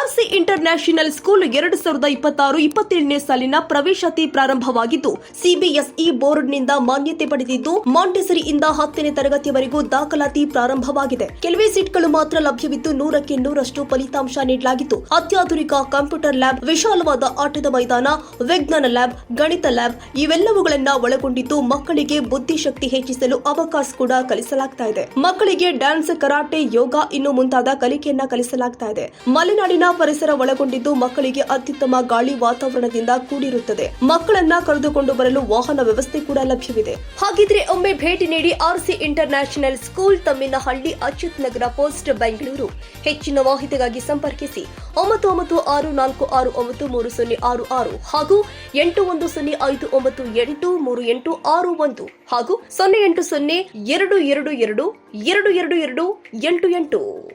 RC international school 2026-27ನೇ ಸಾಲಿನ ಪ್ರವೇಶಾತಿ ಪ್ರಾರಂಭವಾಗಿದ್ದು ಸಿಬಿಎಸ್ಇ ಬೋರ್ಡ್ನಿಂದ ಮಾನ್ಯತೆ ಪಡೆದಿದ್ದು ಮಾಂಟೆಸರಿಯಿಂದ 10ನೇ ತರಗತಿಯವರೆಗೂ ದಾಖಲಾತಿ ಪ್ರಾರಂಭವಾಗಿದೆ. ಕೆಲವೇ ಸೀಟ್ಗಳು ಮಾತ್ರ ಲಭ್ಯವಿದ್ದು 100ಕ್ಕೆ 100ರಷ್ಟು ಫಲಿತಾಂಶ ನೀಡಲಾಗಿತ್ತು. ಅತ್ಯಾಧುನಿಕ ಕಂಪ್ಯೂಟರ್ ಲ್ಯಾಬ್, ವಿಶಾಲವಾದ ಆಟದ ಮೈದಾನ, ವಿಜ್ಞಾನ ಲ್ಯಾಬ್, ಗಣಿತ ಲ್ಯಾಬ್ ಇವೆಲ್ಲವುಗಳನ್ನ ಒಳಗೊಂಡಿದ್ದು ಮಕ್ಕಳಿಗೆ ಬುದ್ಧಿಶಕ್ತಿ ಹೆಚ್ಚಿಸಲು ಅವಕಾಶ ಕೂಡ ಕಲಿಸಲಾಗ್ತಾ ಇದೆ. ಮಕ್ಕಳಿಗೆ ಡ್ಯಾನ್ಸ್, ಕರಾಟೆ, ಯೋಗ ಇನ್ನು ಮುಂತಾದ ಕಲಿಕೆಯನ್ನ ಕಲಿಸಲಾಗ್ತಾ ಇದೆ. ಮಲೆನಾಡಿನ ಪರಿಸರ ಒಳಗೊಂಡಿದ್ದು ಮಕ್ಕಳಿಗೆ ಅತ್ಯುತ್ತಮ ಗಾಳಿ ವಾತಾವರಣದಿಂದ ಕೂಡಿರುತ್ತದೆ. ಮಕ್ಕಳನ್ನ ಕರೆದುಕೊಂಡು ಬರಲು ವಾಹನ ವ್ಯವಸ್ಥೆ ಕೂಡ ಲಭ್ಯವಿದೆ. ಹಾಗಿದ್ರೆ ಒಮ್ಮೆ ಭೇಟಿ ನೀಡಿ ಆರ್ಸಿ ಇಂಟರ್ನ್ಯಾಷನಲ್ ಸ್ಕೂಲ್, ತಮ್ಮಿನಹಳ್ಳಿ, ಅಚ್ಯುತ್ ನಗರ ಪೋಸ್ಟ್, ಬೆಂಗಳೂರು. ಹೆಚ್ಚಿನ ಮಾಹಿತಿಗಾಗಿ ಸಂಪರ್ಕಿಸಿ 9104693066 ಹಾಗೂ 8105983861 ಹಾಗೂ 0802222288.